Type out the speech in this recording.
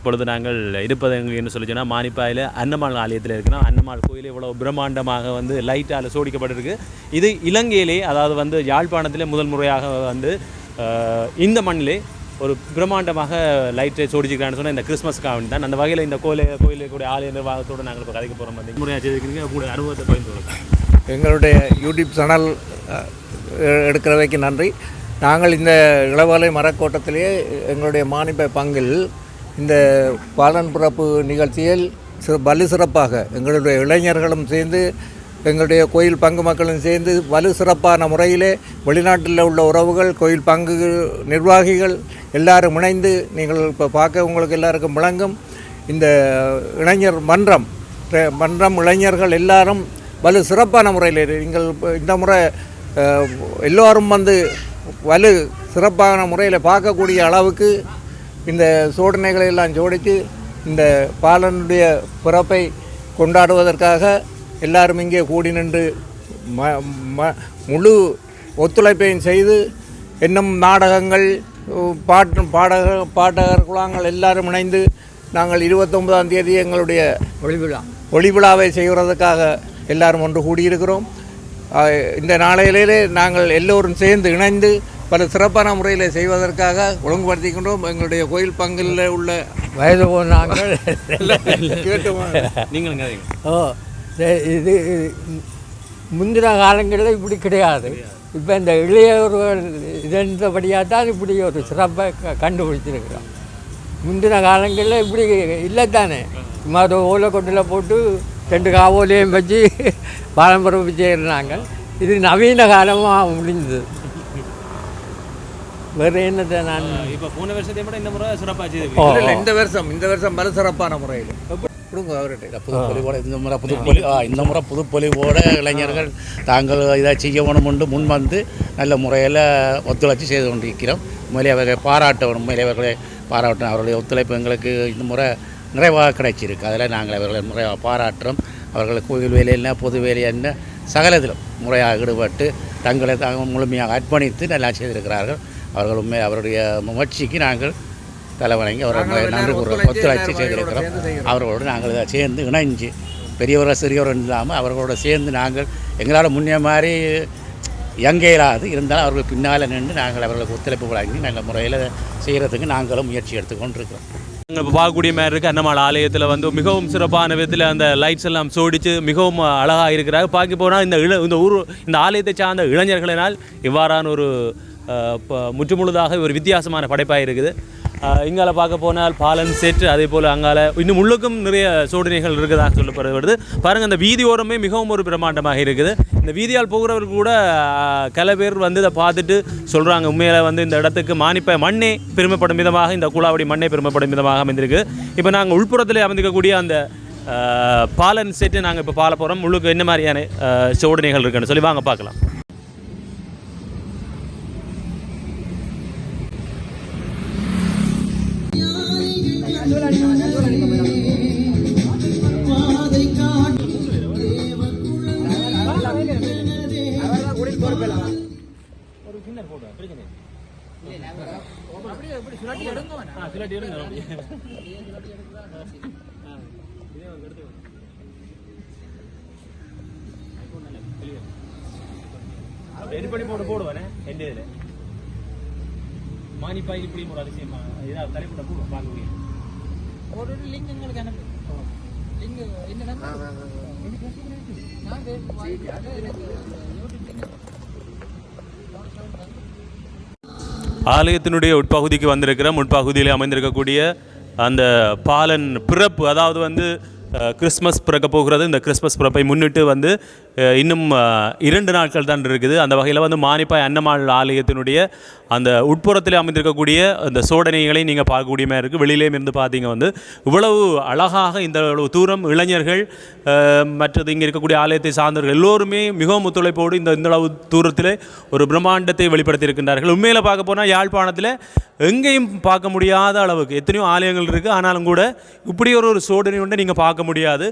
இப்பொழுது நாங்கள் இருப்பது என்று சொல்லி சொன்னால் மானிப்பாயில் அன்னமாள் ஆலயத்தில் இருக்கிறோம். அன்னமாள் கோயில் இவ்வளோ பிரம்மாண்டமாக வந்து லைட்டால் சோடிக்கப்பட்டிருக்கு. இது இலங்கையிலே, அதாவது வந்து யாழ்ப்பாணத்திலே முதல் முறையாக வந்து இந்த மண்ணிலே ஒரு பிரம்மாண்டமாக லைட்டை சோடிச்சிருக்கான்னு சொன்னால் இந்த கிறிஸ்மஸ்க்காக தான். அந்த வகையில் இந்த கோயிலுடைய ஆலய நிர்வாகத்தோடு நாங்கள் இப்போ கதைக்க போகிறோம். வந்து முறையாக செய்திருக்கீங்க, உங்களுடைய அனுபவத்தை பகிர்ந்து. எங்களுடைய யூடியூப் சேனல் எடுக்கிறவைக்கு நன்றி. நாங்கள் இந்த இளவாலை மரக்கோட்டத்திலேயே எங்களுடைய மானிப்ப பங்கில் இந்த பாலன் பிறப்பு நிகழ்ச்சியில் வலு சிறப்பாக எங்களுடைய இளைஞர்களும் சேர்ந்து எங்களுடைய கோயில் பங்கு மக்களும் சேர்ந்து வலு சிறப்பான முறையிலே வெளிநாட்டில் உள்ள உறவுகள், கோயில் பங்கு நிர்வாகிகள் எல்லாரும் இணைந்து நீங்கள் இப்போ பார்க்க உங்களுக்கு எல்லாருக்கும் விளங்கும். இந்த இளைஞர் மன்றம் இளைஞர்கள் எல்லாரும் வலு சிறப்பான முறையில் நீங்கள் இந்த முறை எல்லோரும் வந்து வலு சிறப்பான முறையில் பார்க்கக்கூடிய அளவுக்கு இந்த சோதனைகளை எல்லாம் ஜோடித்து இந்த பாலனுடைய பிறப்பை கொண்டாடுவதற்காக எல்லாரும் இங்கே கூடி நின்று முழு ஒத்துழைப்பையும் செய்து இன்னும் நாடகங்கள், பாடகர் குழாங்கள் எல்லாரும் இணைந்து நாங்கள் 29ஆம் தேதி எங்களுடைய ஒளிவிழாவை செய்வதற்காக எல்லாரும் ஒன்று கூடியிருக்கிறோம். இந்த நாளையிலே நாங்கள் எல்லோரும் சேர்ந்து இணைந்து பல சிறப்பான முறையில் செய்வதற்காக ஒழுங்குபடுத்திக்கின்றோம். எங்களுடைய கோயில் பங்கில் உள்ள வயது நாங்கள் இது முந்தின காலங்களில் இப்படி கிடையாது. இப்போ இந்த இளையவர்கள் இதன்படியாக தான் இப்படி ஒரு சிறப்பை கண்டுபிடிச்சிருக்கிறோம். முந்தின காலங்களில் இப்படி இல்லை தானே, சும்மா ஒரு ஓலை கொண்டில் போட்டு 2 காவோலையும் வச்சு பாரம்பரிய செய்கிறாங்க. இது நவீன காலமாக முடிந்தது. வேறு என்னத்தை நான் இப்போ போன வருஷத்தை விட இந்த முறை சிறப்பாக செய்து இந்த வருஷம் பல சிறப்பான முறையில் புதுப்பொலிவோட இந்த முறை புதுப்பொலிவோட இளைஞர்கள் தாங்கள் இதை செய்ய வேணுமென்று முன் வந்து நல்ல முறையில் ஒத்துழைச்சி செய்து கொண்டிருக்கிறோம். உண்மையிலே அவர்களை பாராட்டணும், உண்மையிலே அவர்களை பாராட்டணும். அவருடைய ஒத்துழைப்பு எங்களுக்கு இந்த முறை நிறைவாக கிடைச்சிருக்கு. அதில் நாங்கள் அவர்களை நிறைவாக பாராட்டுறோம். அவர்கள் கோவில் வேலையில் பொது வேலையில் சகலத்திலும் முறையாக ஈடுபட்டு தங்களை முழுமையாக அர்ப்பணித்து நல்லா செய்திருக்கிறார்கள். அவர்கள் உண்மை அவருடைய முயற்சிக்கு நாங்கள் தலைவணங்கி அவர்கள் நன்றி கூறுவோம். ஒத்துழைச்சி செய்திருக்கிறோம். அவர்களோடு நாங்கள் இதை சேர்ந்து இணைஞ்சு பெரியவர்கள் சிறியவர்கள் இல்லாமல் அவர்களோடு சேர்ந்து நாங்கள் எங்களால் முன்னே மாதிரி எங்கே இல்லாது இருந்தாலும் அவர்கள் பின்னால் நின்று நாங்கள் அவர்களுக்கு ஒத்துழைப்பு வழங்கி நல்ல முறையில் செய்கிறதுக்கு நாங்களும் முயற்சி எடுத்துக்கொண்டிருக்கிறோம். இப்போ பார்க்கக்கூடிய மாதிரி இருக்குது அன்னமாள் ஆலயத்தில் வந்து மிகவும் சிறப்பான விதத்தில் அந்த லைட்ஸ் எல்லாம் சோடித்து மிகவும் அழகாக இருக்கிறாங்க. பார்க்க போனால் இந்த ஆலயத்தை சார்ந்த இளைஞர்களினால் இவ்வாறான ஒரு முற்றுமுழுதாக ஒரு வித்தியாசமான படைப்பாக இருக்குது. இங்கால பார்க்க போனால் பாலன் செட், அதே போல் அங்கால இன்னும் உள்ளுக்கும் நிறைய சோதனைகள் இருக்குதாக சொல்லப்படுவது. பாருங்கள், அந்த வீதியோரமே மிகவும் ஒரு பிரம்மாண்டமாக இருக்குது. இந்த வீதியால் போகிறவர்கள் கூட சில பேர் வந்து இதை பார்த்துட்டு சொல்கிறாங்க, உண்மையில் வந்து இந்த இடத்துக்கு மானிப்ப மண்ணே பெருமைப்படும் விதமாக, இந்த கூலாவடி மண்ணே பெருமைப்படும் விதமாக அமைந்திருக்கு. இப்போ நாங்கள் உள்புறத்தில் அமைந்திருக்கக்கூடிய அந்த பாலன் செட்டு நாங்கள் இப்போ பார்க்க போகிறோம். உள்ளுக்கு என்ன மாதிரியான சோதனைகள் இருக்குன்னு சொல்லி வாங்க பார்க்கலாம். போடுவானே எந்த இதில் மானிப்பாய் இப்படி ஒரு அதிசயமா ஏதாவது தலைப்பட போடுவோம் பார்க்க ஒரு லிங்க் உங்களுக்கு அனுப்பு. லிங்க் என்ன ஆலயத்தினுடைய உட்பகுதிக்கு வந்திருக்கிற முன்பகுதியில் அமைந்திருக்கக்கூடிய அந்த பாலன் பிறப்பு, அதாவது வந்து கிறிஸ்மஸ் பிறக்க போகிறது. இந்த கிறிஸ்மஸ் பிறப்பை முன்னிட்டு வந்து இன்னும் 2 நாட்கள் தான் இருக்குது. அந்த வகையில் வந்து மானிப்பாய் அன்னமாள் ஆலயத்தினுடைய அந்த உட்புறத்தில் அமைந்திருக்கக்கூடிய அந்த சோதனைகளை நீங்கள் பார்க்கக்கூடிய மாதிரி இருக்குது. வெளியிலேயும் இருந்து பார்த்தீங்க வந்து இவ்வளவு அழகாக இந்த தூரம் இளைஞர்கள் மற்றது இங்கே இருக்கக்கூடிய ஆலயத்தை சார்ந்தவர்கள் எல்லோருமே மிகவும் ஒத்துழைப்போடு இந்த அளவு தூரத்தில் ஒரு பிரம்மாண்டத்தை வெளிப்படுத்தியிருக்கின்றார்கள். உண்மையில் பார்க்க போனால் யாழ்ப்பாணத்தில் எங்கேயும் பார்க்க முடியாத அளவுக்கு எத்தனையோ ஆலயங்கள் இருக்குது. ஆனாலும் கூட இப்படி ஒரு சோதனை ஒன்றை நீங்கள் பார்க்க முடியாது.